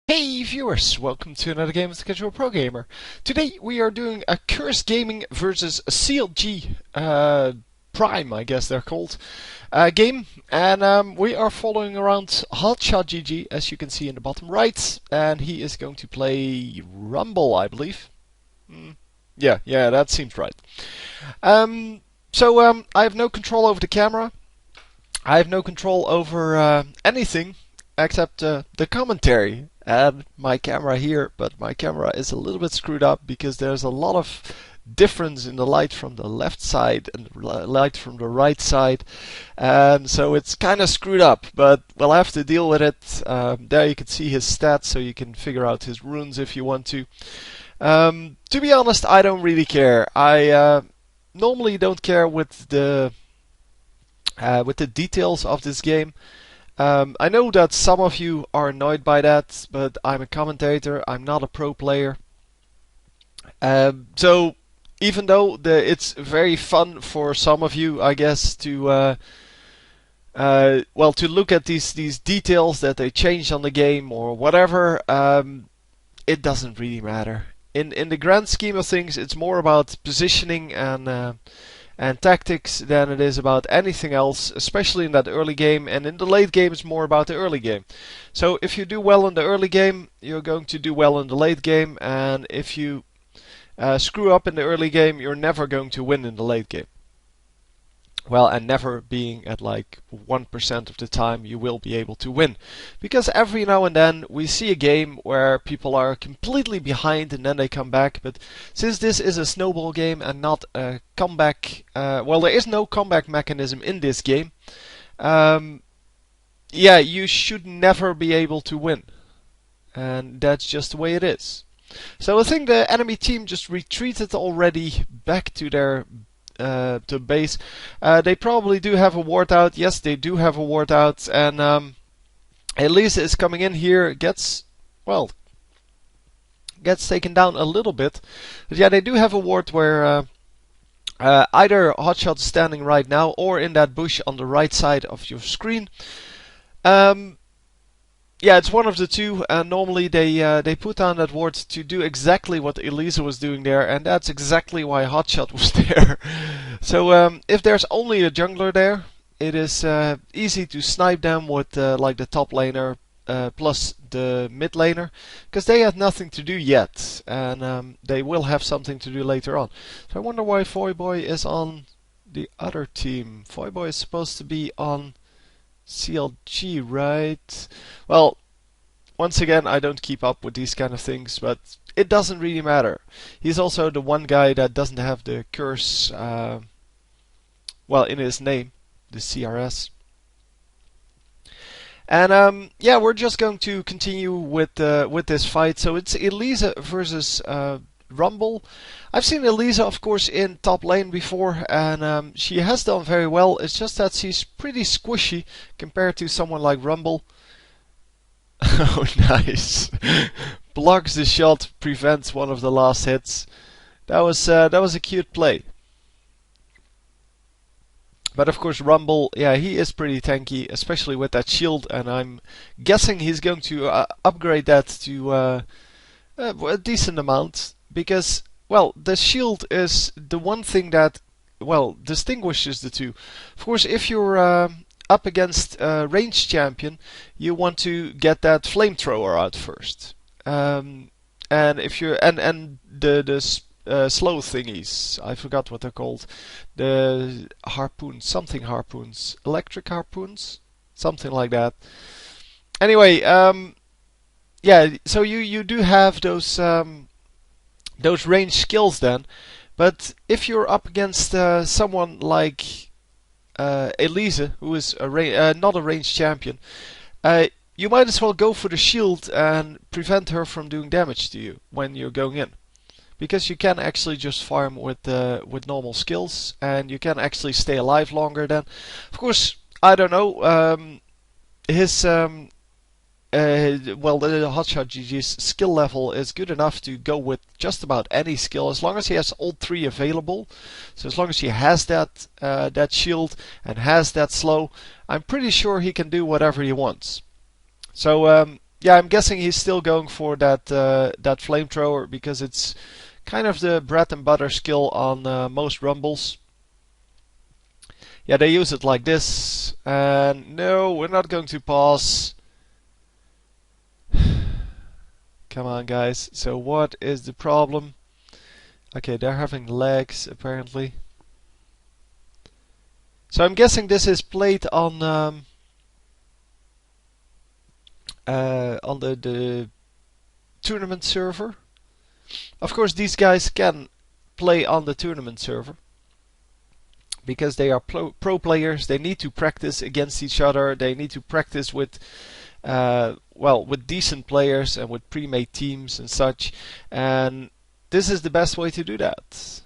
Hey viewers, welcome to another game with the Casual Pro Gamer. Today we are doing a Curse Gaming versus a CLG Prime, I guess they're called, game. And we are following around HotshotGG, as you can see in the bottom right. And he is going to play Rumble, I believe. Yeah, that seems right. So I have no control over the camera. I have no control over anything except the commentary and my camera here, but my camera is a little bit screwed up because there's a lot of difference in the light from the left side and the light from the right side, and so it's kind of screwed up, but we'll have to deal with it. There you can see his stats, so you can figure out his runes if you want to. To be honest, I don't really care. I normally don't care with the details of this game. I know that some of you are annoyed by that, but I'm a commentator, I'm not a pro player. So even though it's very fun for some of you, I guess, to to look at these details that they changed on the game or whatever, it doesn't really matter. In the grand scheme of things, it's more about positioning and tactics than it is about anything else, especially in that early game. And in the late game, it's more about the early game. So if you do well in the early game, you're going to do well in the late game. And if you screw up in the early game, you're never going to win in the late game. Well, and never being at like 1% of the time you will be able to win. Because every now and then we see a game where people are completely behind and then they come back. But since this is a snowball game and not a comeback, there is no comeback mechanism in this game. You should never be able to win. And that's just the way it is. So I think the enemy team just retreated already back to their to base. They probably do have a ward out. Yes, they do have a ward out. And Elisa is coming in here, gets taken down a little bit. But yeah, they do have a ward where either Hotshot is standing right now or in that bush on the right side of your screen. Yeah, it's one of the two, and normally they put down that ward to do exactly what Elisa was doing there, and that's exactly why Hotshot was there. So if there's only a jungler there, it is easy to snipe them with like the top laner plus the mid laner, because they have nothing to do yet, and they will have something to do later on. So I wonder why Foyboy is on the other team. Foyboy is supposed to be on CLG, right? Well, once again, I don't keep up with these kind of things, but it doesn't really matter. He's also the one guy that doesn't have the curse, in his name, the CRS. And we're just going to continue with this fight. So it's Elisa versus Rumble. I've seen Elisa, of course, in top lane before, and she has done very well. It's just that she's pretty squishy compared to someone like Rumble. Oh, nice! Blocks the shot, prevents one of the last hits. That was a cute play. But of course, Rumble, yeah, he is pretty tanky, especially with that shield, and I'm guessing he's going to upgrade that to a decent amount. Because, well, the shield is the one thing that, distinguishes the two. Of course, if you're up against a ranged champion, you want to get that flamethrower out first. And if you're the slow thingies, I forgot what they're called. The harpoons, electric harpoons, something like that. Anyway, so you do have those ranged skills then, but if you're up against someone like Elise, who is not a ranged champion, you might as well go for the shield and prevent her from doing damage to you when you're going in, because you can actually just farm with normal skills, and you can actually stay alive longer. Then, of course, I don't know, the HotshotGG's skill level is good enough to go with just about any skill, as long as he has all three available. So as long as he has that shield and has that slow, I'm pretty sure he can do whatever he wants. So yeah, I'm guessing he's still going for that that flamethrower because it's kind of the bread and butter skill on most rumbles. Yeah, they use it like this. And no, we're not going to pause. Come on, guys. So what is the problem? Okay, they're having lags apparently. So I'm guessing this is played on the tournament server. Of course, these guys can play on the tournament server because they are pro players. They need to practice against each other. They need to practice with well, with decent players and with pre-made teams and such. And this is the best way to do that.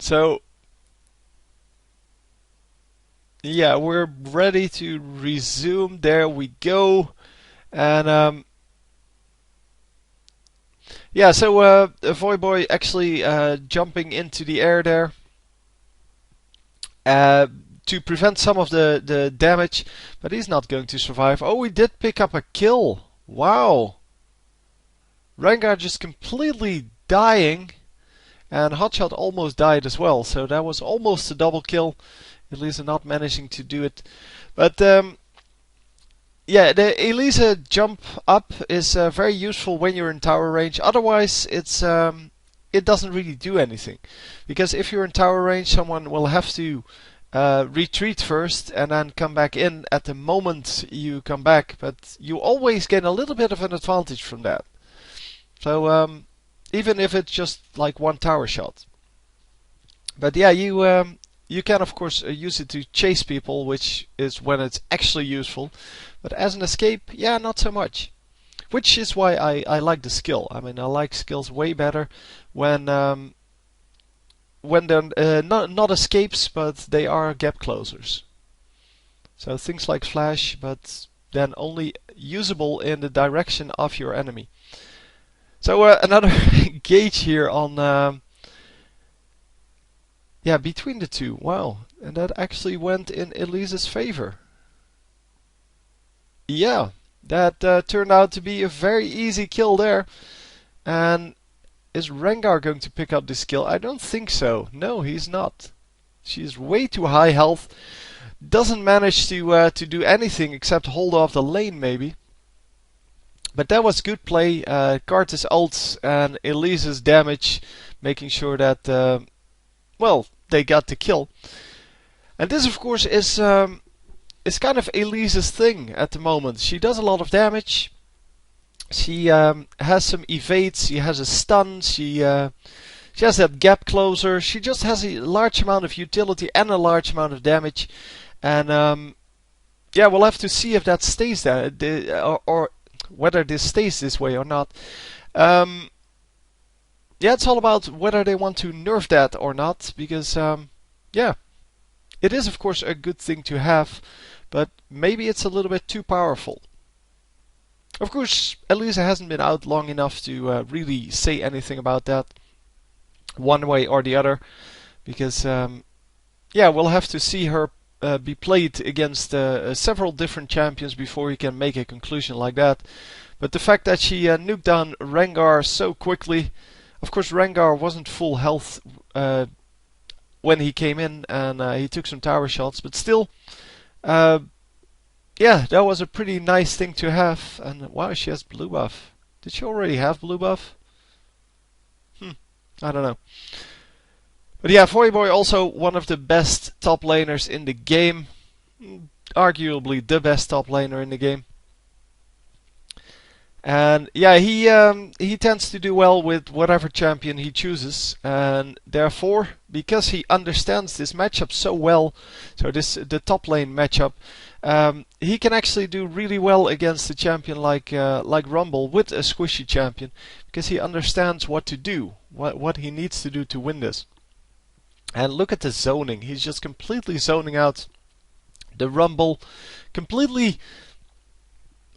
So yeah, we're ready to resume. There we go. And yeah, so Voyboy actually jumping into the air there to prevent some of the damage, but he's not going to survive. Oh, he did pick up a kill. Wow. Rengar just completely dying, and Hotshot almost died as well, so that was almost a double kill. Elisa not managing to do it. But yeah, the Elisa jump up is very useful when you're in tower range. Otherwise, it doesn't really do anything. Because if you're in tower range, someone will have to retreat first and then come back in at the moment you come back. But you always gain a little bit of an advantage from that. So even if it's just like one tower shot. But yeah, you can of course use it to chase people, which is when it's actually useful. But as an escape, yeah, not so much. Which is why I like the skill. I mean, I like skills way better when they're not escapes, but they are gap closers. So things like flash, but then only usable in the direction of your enemy. So another gauge here on yeah, between the two. Wow, and that actually went in Elise's favor. Yeah, that turned out to be a very easy kill there. And is Rengar going to pick up this kill? I don't think so. No, he's not. She's way too high health. Doesn't manage to do anything except hold off the lane maybe. But that was good play. Karthus ults and Elise's damage, making sure that well, they got the kill. And this of course is kind of Elise's thing at the moment. She does a lot of damage. She has some evades. She has a stun. She has that gap closer. She just has a large amount of utility and a large amount of damage. And yeah, we'll have to see if that stays there, or whether this stays this way or not. Yeah, it's all about whether they want to nerf that or not, because yeah, it is of course a good thing to have, but maybe it's a little bit too powerful. Of course, Elisa hasn't been out long enough to really say anything about that one way or the other, because yeah, we'll have to see her be played against several different champions before we can make a conclusion like that. But the fact that she nuked down Rengar so quickly, of course Rengar wasn't full health when he came in, and he took some tower shots, but still, yeah, that was a pretty nice thing to have. And wow, she has blue buff. Did she already have blue buff? I don't know. But yeah, Voyboy also one of the best top laners in the game. Arguably the best top laner in the game. And yeah, he tends to do well with whatever champion he chooses, and therefore, because he understands this matchup so well, so the top lane matchup, he can actually do really well against a champion like Rumble with a squishy champion, because he understands what to do, what he needs to do to win this. And look at the zoning; he's just completely zoning out the Rumble, completely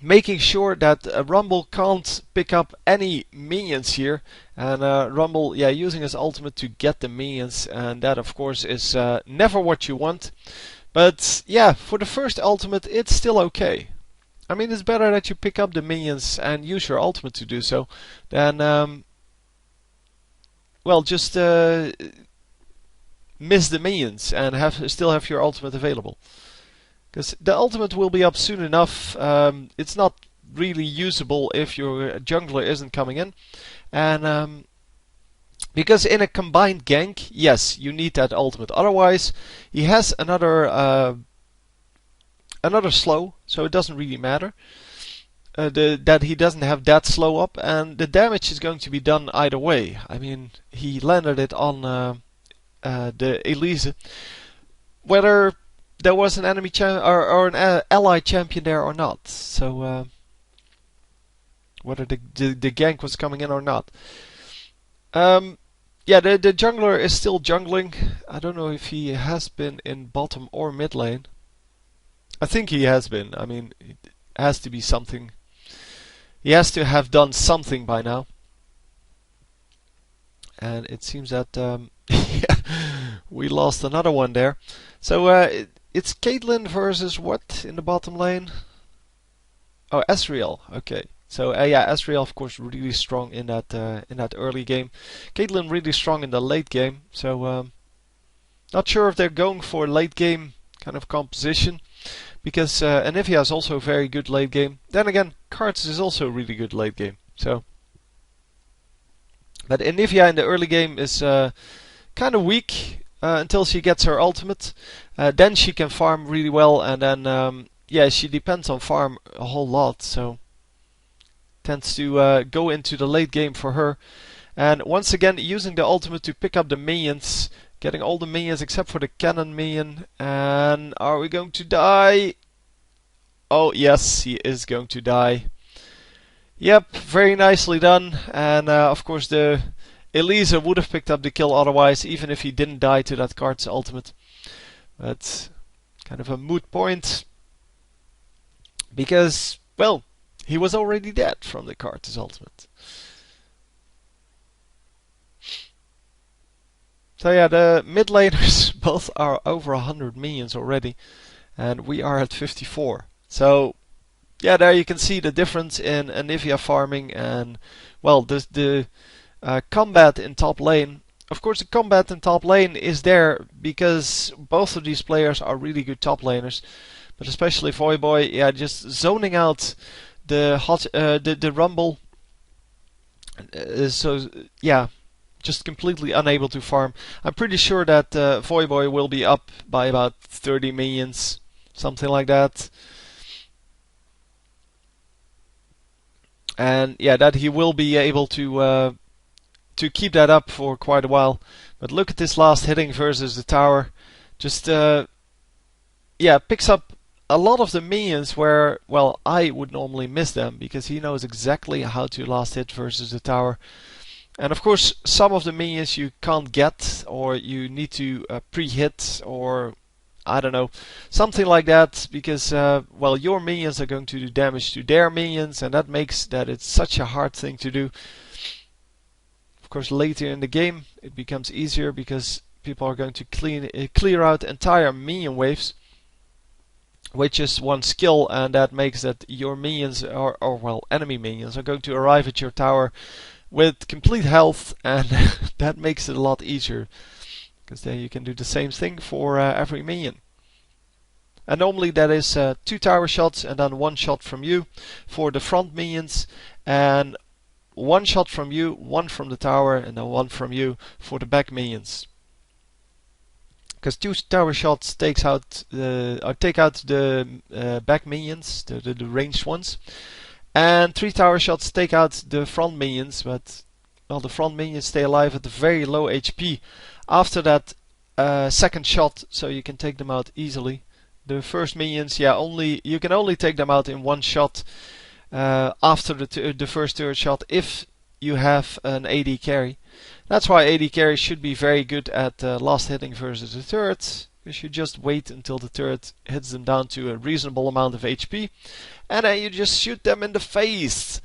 making sure that Rumble can't pick up any minions here, and Rumble, yeah, using his ultimate to get the minions, and that of course is never what you want. But yeah, for the first ultimate, it's still okay. I mean, it's better that you pick up the minions and use your ultimate to do so than, well, just miss the minions and still have your ultimate available. Because the ultimate will be up soon enough. It's not really usable if your jungler isn't coming in. And because in a combined gank, yes, you need that ultimate. Otherwise, he has another slow, so it doesn't really matter. That he doesn't have that slow up, and the damage is going to be done either way. I mean, he landed it on the Elise. Whether there was an enemy or an ally champion there or not. So whether the gank was coming in or not. Yeah, the jungler is still jungling. I don't know if he has been in bottom or mid lane. I think he has been. I mean, it has to be something. He has to have done something by now. And it seems that we lost another one there. So it's Caitlyn versus what in the bottom lane? Oh, Ezreal. Okay. So yeah, Ezreal of course really strong in that early game. Caitlyn really strong in the late game. So not sure if they're going for late game kind of composition, because Anivia is also very good late game. Then again, Cards is also really good late game. So, but Anivia in the early game is kind of weak until she gets her ultimate. Then she can farm really well, and then yeah, she depends on farm a whole lot. So tends to go into the late game for her. And once again, using the ultimate to pick up the minions, getting all the minions except for the cannon minion. And are we going to die? Oh yes, he is going to die. Yep, very nicely done. And of course the Elisa would have picked up the kill otherwise, even if he didn't die to that card's ultimate. But kind of a moot point, because, well, he was already dead from the card's ultimate. So yeah, the mid laners both are over 100 minions already, and we are at 54. So yeah, there you can see the difference in Anivia farming and, well, the combat in top lane. Of course, the combat in top lane is there because both of these players are really good top laners, but especially Voyboy, yeah, just zoning out the Rumble. So yeah, just completely unable to farm. I'm pretty sure that Voyboy will be up by about 30 minions, something like that. And yeah, that he will be able to keep that up for quite a while. But look at this last hitting versus the tower. Just yeah, picks up a lot of the minions where, well, I would normally miss them, because he knows exactly how to last hit versus the tower. And of course, some of the minions you can't get, or you need to pre-hit, or I don't know, something like that, because well, your minions are going to do damage to their minions, and that makes that it's such a hard thing to do. Of course, later in the game it becomes easier because people are going to clear out entire minion waves, which is one skill, and that makes that your minions or well, enemy minions are going to arrive at your tower with complete health, and that makes it a lot easier, because then you can do the same thing for every minion. And normally that is 2 tower shots and then 1 shot from you for the front minions, and 1 shot from you, 1 from the tower, and then 1 from you for the back minions. Because 2 tower shots take out the back minions, the ranged ones, and 3 tower shots take out the front minions, but, well, the front minions stay alive at a very low HP after that second shot, so you can take them out easily. The first minions, yeah, you can only take them out in 1 shot after the first third shot if you have an AD carry. That's why AD carry should be very good at last hitting versus the turret, because you just wait until the turret hits them down to a reasonable amount of HP, and then you just shoot them in the face.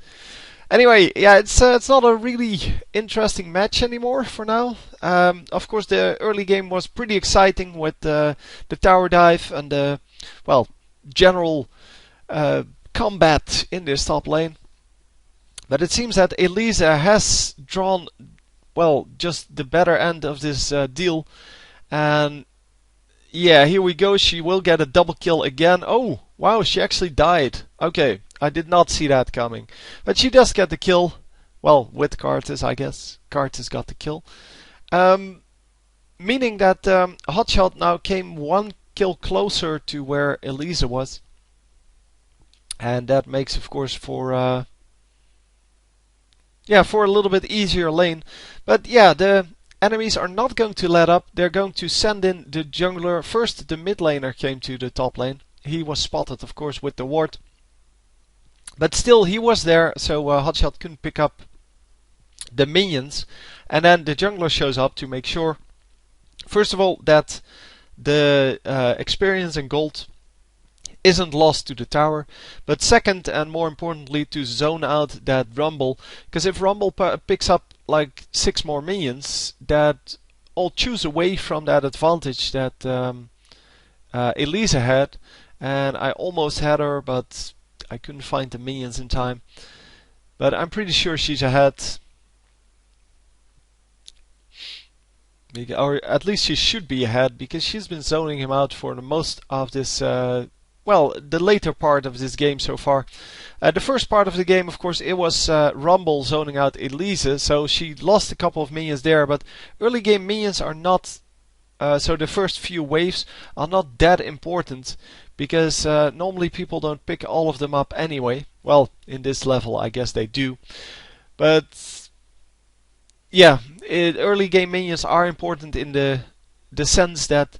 Anyway, yeah, it's not a really interesting match anymore for now. Of course, the early game was pretty exciting with the tower dive and the, well, general combat in this top lane. But it seems that Elisa has drawn, well, just the better end of this deal. And yeah, here we go. She will get a double kill again. Oh, wow, she actually died. Okay, I did not see that coming. But she does get the kill. Well, with Karthus, I guess. Karthus got the kill. Meaning that Hotshot now came one kill closer to where Elisa was. And that makes, of course, for for a little bit easier lane. But yeah, the enemies are not going to let up. They're going to send in the jungler. First, the mid laner came to the top lane. He was spotted, of course, with the ward. But still, he was there, so Hotshot couldn't pick up the minions. And then the jungler shows up to make sure, first of all, that the experience and gold isn't lost to the tower. But second, and more importantly, to zone out that Rumble. Because if Rumble picks up like 6 more minions, that all chews away from that advantage that Elisa had. And I almost had her, but I couldn't find the minions in time. But I'm pretty sure she's ahead. Or at least she should be ahead, because she's been zoning him out for the most of this, well, the later part of this game so far. The first part of the game, of course, it was Rumble zoning out Elise, so she lost a couple of minions there, but early game minions are not, so the first few waves are not that important, because normally people don't pick all of them up anyway. Well, in this level I guess they do. But yeah, early game minions are important in the sense that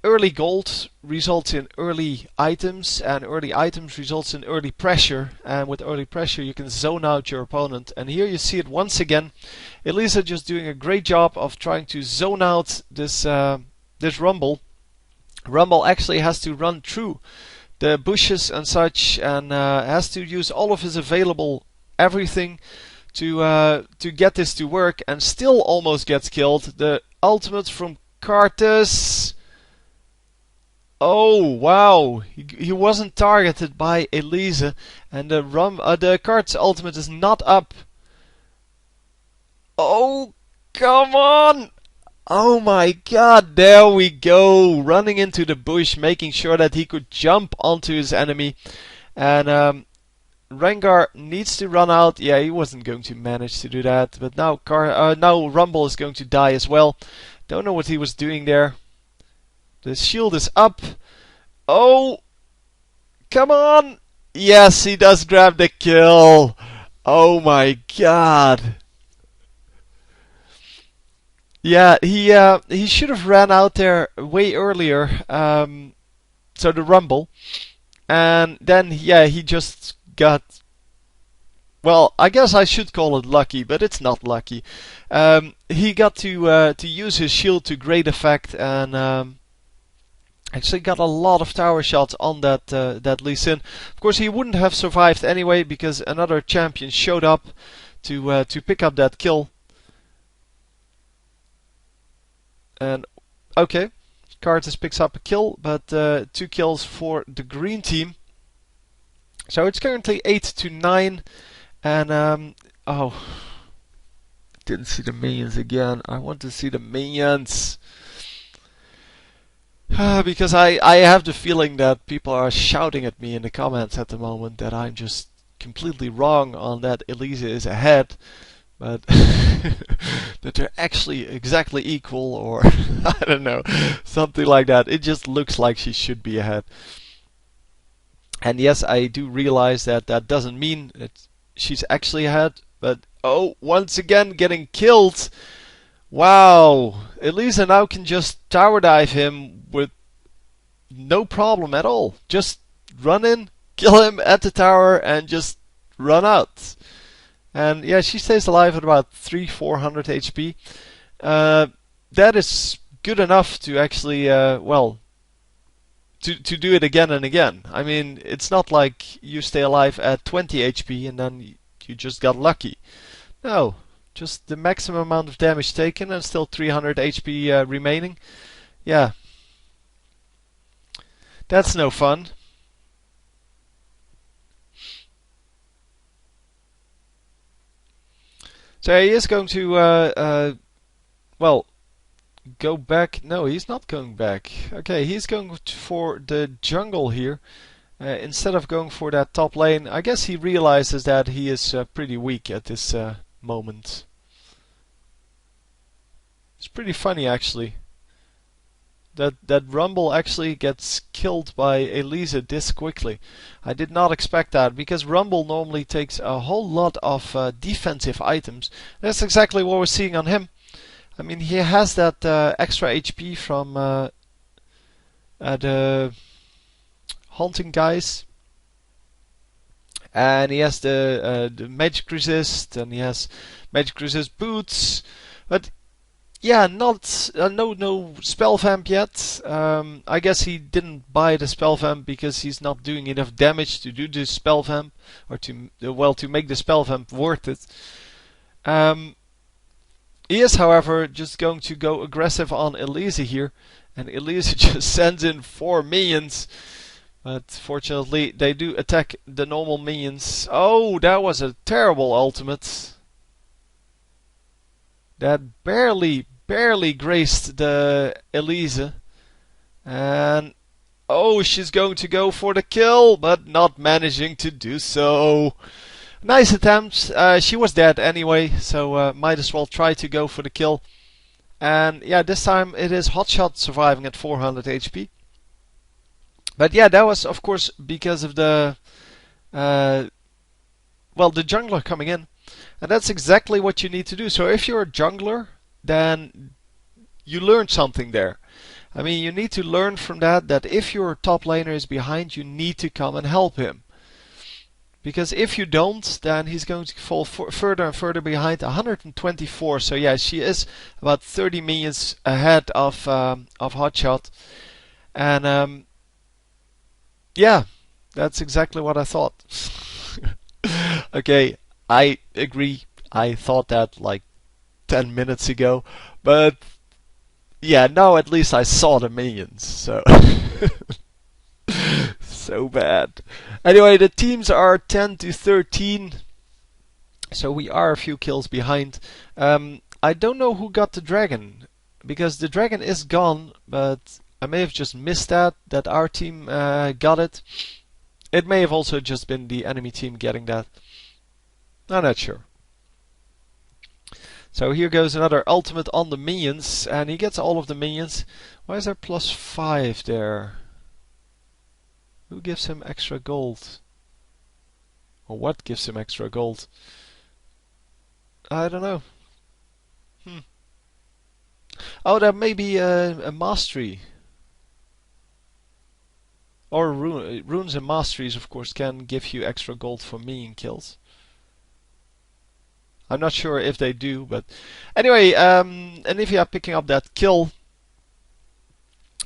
early gold results in early items, and early items results in early pressure, and with early pressure you can zone out your opponent. And here you see it once again. Elisa just doing a great job of trying to zone out this Rumble. Rumble actually has to run through the bushes and such, and has to use all of his available everything to get this to work, and still almost gets killed. The ultimate from Karthus. Oh wow, he wasn't targeted by Elisa, and the Karthus ultimate is not up. Oh, come on! Oh my god, there we go! Running into the bush, making sure that he could jump onto his enemy. And Rengar needs to run out. Yeah, he wasn't going to manage to do that. But now now Rumble is going to die as well. Don't know what he was doing there. The shield is up. Oh! Come on! Yes, he does grab the kill! Oh my god! Yeah, he should have ran out there way earlier. So the Rumble, and then yeah, he just got. Well, I guess I should call it lucky, but it's not lucky. He got to use his shield to great effect, and actually got a lot of tower shots on that Lee Sin. Of course, he wouldn't have survived anyway, because another champion showed up to pick up that kill. And okay, Karthus picks up a kill, but 2 kills for the green team. So it's currently 8-9, and oh, didn't see the minions again. I want to see the minions. Because I have the feeling that people are shouting at me in the comments at the moment that I'm just completely wrong on that Elisa is ahead. But that they're actually exactly equal, or I don't know, something like that. It just looks like she should be ahead. And yes, I do realize that that doesn't mean that she's actually ahead. But oh, once again getting killed. Wow, Elisa now can just tower dive him with no problem at all. Just run in, kill him at the tower, and just run out. And yeah, she stays alive at about 300-400 HP. That is good enough to actually, well, to do it again and again. I mean, it's not like you stay alive at 20 HP and then you just got lucky. No, just the maximum amount of damage taken and still 300 HP remaining. Yeah, that's no fun. So he is going to, well, go back. No, he's not going back. Okay, he's going for the jungle here. Instead of going for that top lane, I guess he realizes that he is pretty weak at this moment. It's pretty funny actually. That Rumble actually gets killed by Elisa this quickly. I did not expect that, because Rumble normally takes a whole lot of defensive items. That's exactly what we're seeing on him. I mean, he has that extra HP from the hunting guys, and he has the magic resist, and he has magic resist boots, but yeah, not no spell vamp yet. I guess he didn't buy the spell vamp because he's not doing enough damage to do the spell vamp, or to make the spell vamp worth it. He is, however, just going to go aggressive on Elisa here, and Elisa just sends in 4 minions. But fortunately, they do attack the normal minions. Oh, that was a terrible ultimate. That barely graced the Elisa. And oh, she's going to go for the kill, but not managing to do so. Nice attempt. She was dead anyway, so might as well try to go for the kill. And yeah, this time it is Hotshot surviving at 400 HP. But yeah, that was of course because of the well, the jungler coming in. And that's exactly what you need to do. So if you're a jungler, then you learn something there. I mean, you need to learn from that if your top laner is behind, you need to come and help him. Because if you don't, then he's going to fall further and further behind. 124, so yeah, she is about 30 minions ahead of Hotshot. And yeah, that's exactly what I thought. Okay, I agree. I thought that like 10 minutes ago, but yeah, now at least I saw the minions, so so bad. Anyway, the teams are 10-13, so we are a few kills behind. I don't know who got the dragon, because the dragon is gone, but I may have just missed that our team got it. It may have also just been the enemy team getting that. I'm not sure. So here goes another ultimate on the minions, and he gets all of the minions. Why is there +5 there? Who gives him extra gold? Or what gives him extra gold? I don't know. Oh, that may be a mastery. Or runes and masteries, of course, can give you extra gold for minion kills. I'm not sure if they do, but anyway, Anivia picking up that kill.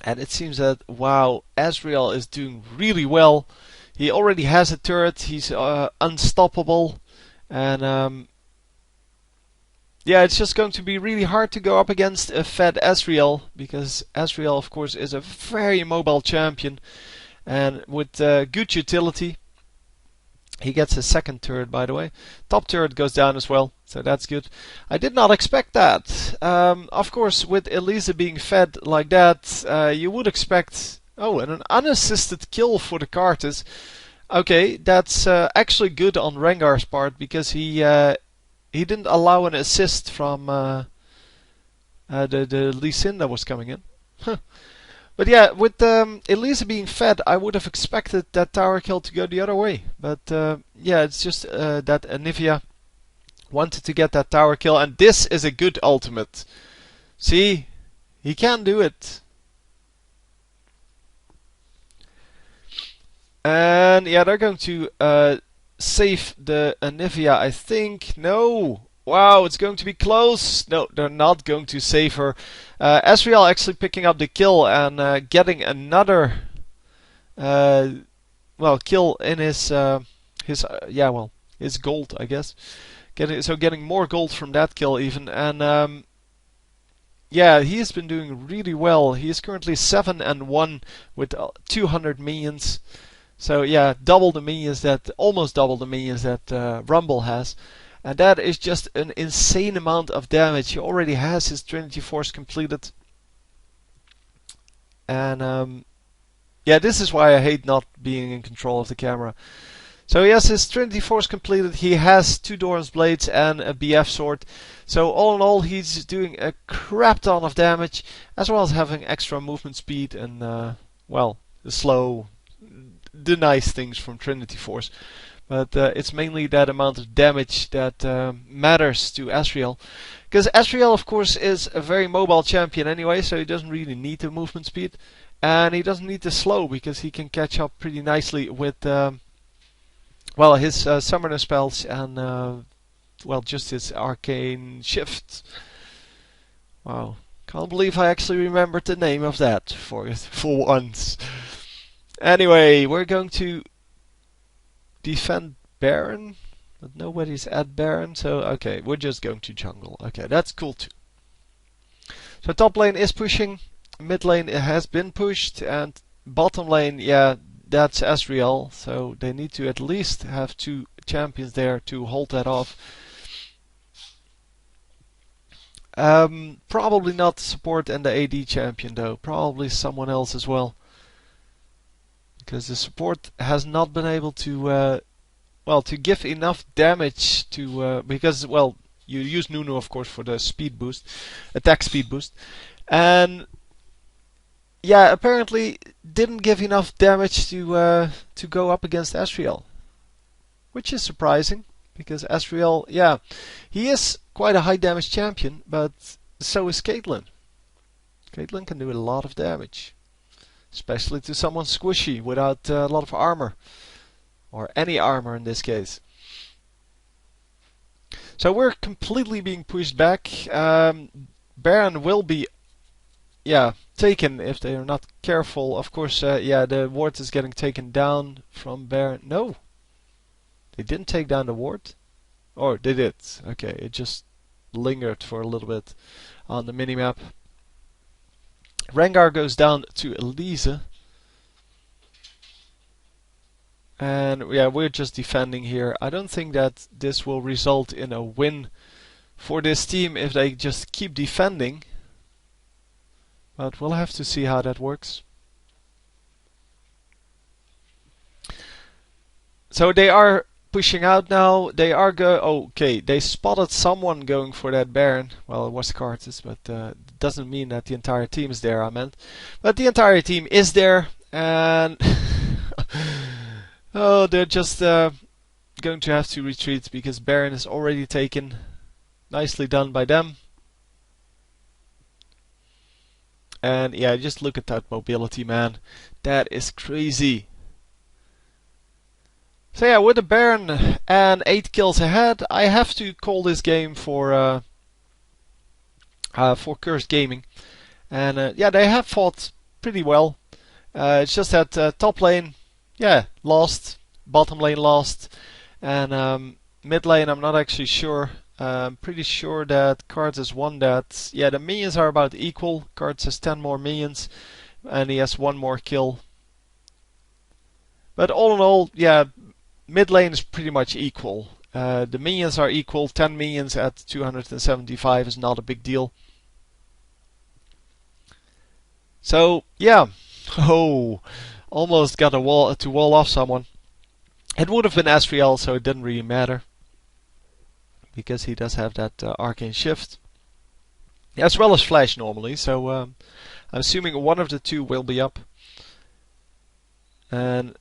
And it seems that, wow, Azrael is doing really well. He already has a turret, he's unstoppable. And yeah, it's just going to be really hard to go up against a fed Azrael, because Azrael, of course, is a very mobile champion. And with good utility. He gets a second turret, by the way. Top turret goes down as well, so that's good. I did not expect that. Of course, with Elisa being fed like that, you would expect... Oh, and an unassisted kill for the Karthus. Okay, that's actually good on Rengar's part, because he didn't allow an assist from the Lee Sin that was coming in. But yeah, with Elisa being fed, I would have expected that tower kill to go the other way. But yeah, it's just that Anivia wanted to get that tower kill, and this is a good ultimate. See, he can do it. And yeah, they're going to save the Anivia, I think. No, Wow, it's going to be close. No, they're not going to save her. Asriel actually picking up the kill and getting another kill in his gold, I guess. Getting more gold from that kill even, and yeah, he has been doing really well. He is currently 7-1 with 200 minions. So yeah, almost double the minions that Rumble has. And that is just an insane amount of damage. He already has his Trinity Force completed. And yeah, this is why I hate not being in control of the camera. So he has his Trinity Force completed. He has 2 Doran's Blades and a BF Sword. So all in all, he's doing a crap ton of damage, as well as having extra movement speed and, well, the nice things from Trinity Force. But it's mainly that amount of damage that matters to Asriel. Because Asriel, of course, is a very mobile champion anyway, so he doesn't really need the movement speed. And he doesn't need the slow, because he can catch up pretty nicely with his summoner spells and just his arcane shift. Wow, can't believe I actually remembered the name of that for once. Anyway, we're going to defend Baron, but nobody's at Baron, so okay, we're just going to jungle. Okay, that's cool too. So top lane is pushing, mid lane has been pushed, and bottom lane, yeah, that's Asriel, so they need to at least have 2 champions there to hold that off. Probably not support and the AD champion though, probably someone else as well. Because the support has not been able to give enough damage to because you use Nunu of course for the speed boost, attack speed boost, and yeah, apparently didn't give enough damage to go up against Asriel, which is surprising because Asriel, yeah, he is quite a high damage champion, but so is Caitlyn. Caitlyn can do a lot of damage. Especially to someone squishy without a lot of armor. Or any armor in this case. So we're completely being pushed back. Baron will be taken if they are not careful. Of course, the ward is getting taken down from Baron. No! They didn't take down the ward? Or they did. Okay, it just lingered for a little bit on the minimap. Rengar goes down to Elise. And yeah, we're just defending here. I don't think that this will result in a win for this team if they just keep defending. But we'll have to see how that works. So they are pushing out now. They are okay, they spotted someone going for that Baron. Well, it was Cartus, but doesn't mean that the entire team is there, I meant. But the entire team is there, and oh, they're just going to have to retreat because Baron is already taken. Nicely done by them. And yeah, just look at that mobility, man. That is crazy. So yeah, with the Baron and 8 kills ahead, I have to call this game for Cursed Gaming. And yeah, they have fought pretty well. It's just that top lane, yeah, lost. Bottom lane lost. And mid lane, I'm not actually sure. I'm pretty sure that Cards has won that. Yeah, the minions are about equal. Cards has 10 more minions. And he has 1 more kill. But all in all, yeah, mid lane is pretty much equal. The minions are equal. 10 minions at 275 is not a big deal. So yeah, oh, almost got to wall off someone. It would have been Asriel, so it didn't really matter because he does have that arcane shift, as well as flash normally. So I'm assuming one of the two will be up. And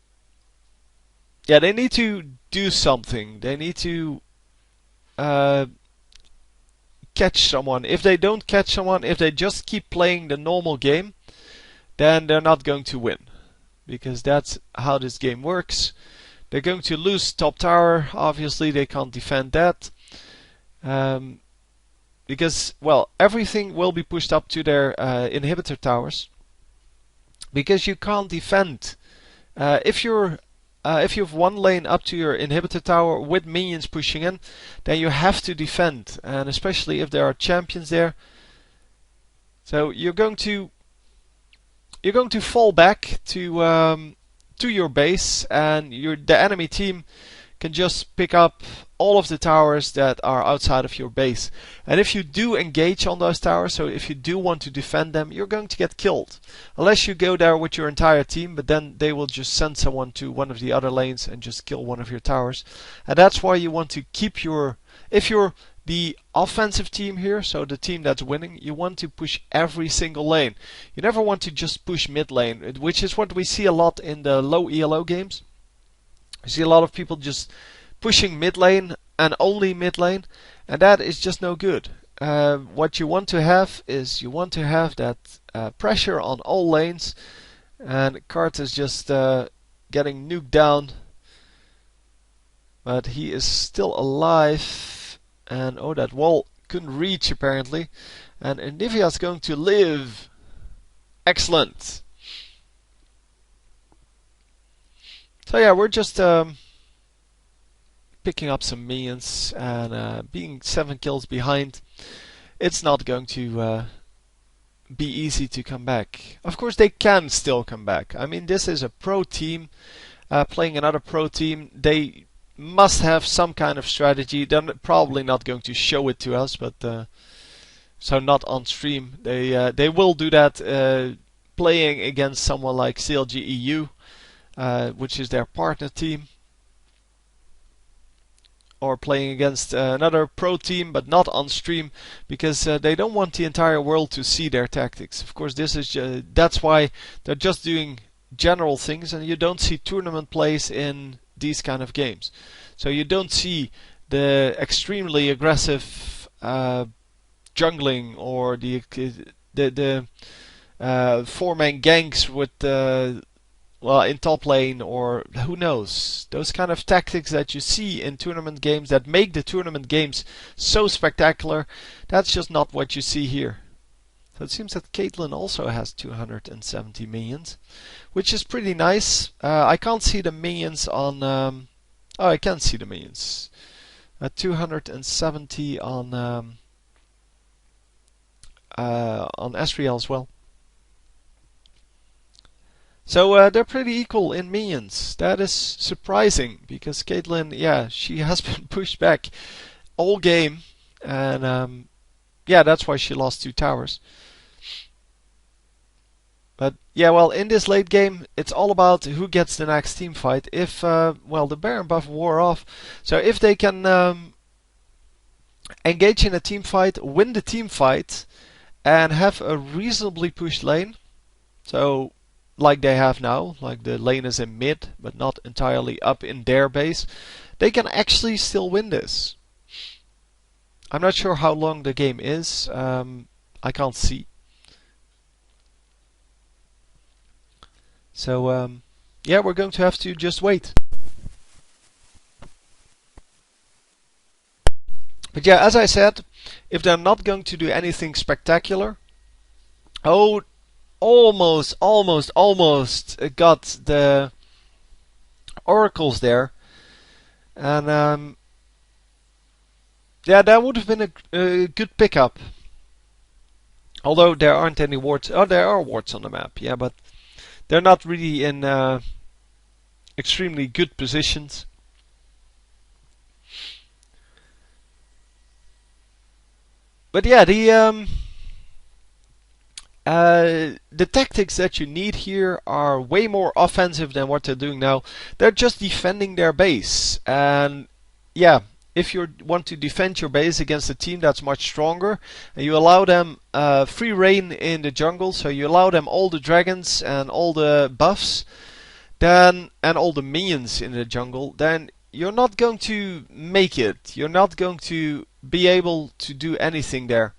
yeah, they need to do something. They need to catch someone. If they don't catch someone, if they just keep playing the normal game, then they're not going to win. Because that's how this game works. They're going to lose top tower. Obviously, they can't defend that. Um, because, well, everything will be pushed up to their inhibitor towers. Because you can't defend. If you have one lane up to your inhibitor tower with minions pushing in, then you have to defend, and especially if there are champions there. So you're going to fall back to your base, and the enemy team can just pick up all of the towers that are outside of your base. And if you do engage on those towers, so if you do want to defend them, you're going to get killed. Unless you go there with your entire team, but then they will just send someone to one of the other lanes and just kill one of your towers. And that's why you want to keep your... If you're the offensive team here, so the team that's winning, you want to push every single lane. You never want to just push mid lane, which is what we see a lot in the low ELO games. You see a lot of people just pushing mid lane and only mid lane, and that is just no good. What you want to have is you want to have that pressure on all lanes, and Kart is just getting nuked down, but he is still alive, and oh, that wall couldn't reach apparently, and Nivea is going to live. Excellent. So yeah, we're just picking up some minions and being 7 kills behind. It's not going to be easy to come back. Of course, they can still come back. I mean, this is a pro team playing another pro team. They must have some kind of strategy. They're probably not going to show it to us, but so not on stream. They will do that playing against someone like CLG EU. Which is their partner team, or playing against another pro team, but not on stream, because they don't want the entire world to see their tactics. Of course, this is that's why they're just doing general things, and you don't see tournament plays in these kind of games. So you don't see the extremely aggressive jungling or the 4-man ganks with well, in top lane, or who knows, those kind of tactics that you see in tournament games that make the tournament games so spectacular. That's just not what you see here. So it seems that Caitlyn also has 270 minions, which is pretty nice. I can't see the minions on... oh, I can see the minions. 270 on Ezreal as well. So they're pretty equal in minions. That is surprising, because Caitlyn, yeah, she has been pushed back all game, and yeah, that's why she lost 2 towers. But yeah, well, in this late game, it's all about who gets the next team fight. If well, the Baron buff wore off, so if they can engage in a team fight, win the team fight, and have a reasonably pushed lane, so like they have now, like the lane is in mid, but not entirely up in their base, they can actually still win this. I'm not sure how long the game is. I can't see. So yeah, we're going to have to just wait. But yeah, as I said, if they're not going to do anything spectacular... Oh, almost got the oracles there, and yeah, that would have been a good pickup. Although there aren't any wards. Oh, there are wards on the map, yeah, but they're not really in extremely good positions. But yeah, the tactics that you need here are way more offensive than what they're doing now. They're just defending their base, and yeah, if you want to defend your base against a team that's much stronger, and you allow them free reign in the jungle, so you allow them all the dragons and all the buffs, then and all the minions in the jungle, then you're not going to make it. You're not going to be able to do anything there.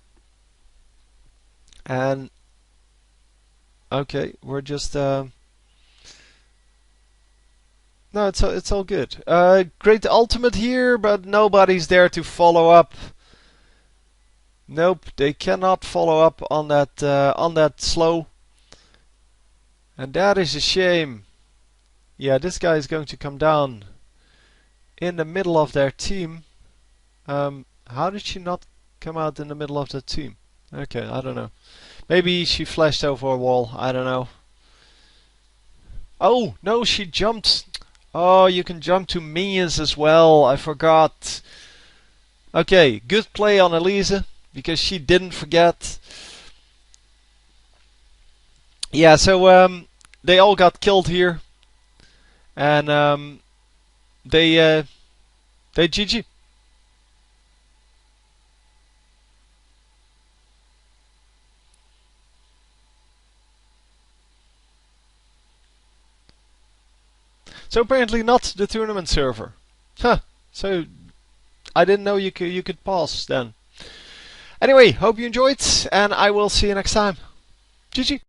And okay, we're just no, it's all good. Great ultimate here, but nobody's there to follow up. Nope, they cannot follow up on that slow. And that is a shame. Yeah, this guy is going to come down in the middle of their team. How did she not come out in the middle of the team? Okay, I don't know. Maybe she flashed over a wall. I don't know. Oh, no, she jumped. Oh, you can jump to minions as well. I forgot. Okay, good play on Elise, because she didn't forget. Yeah, so they all got killed here. And they GG. So apparently not the tournament server. Huh. So I didn't know you could pause then. Anyway, hope you enjoyed, and I will see you next time. GG.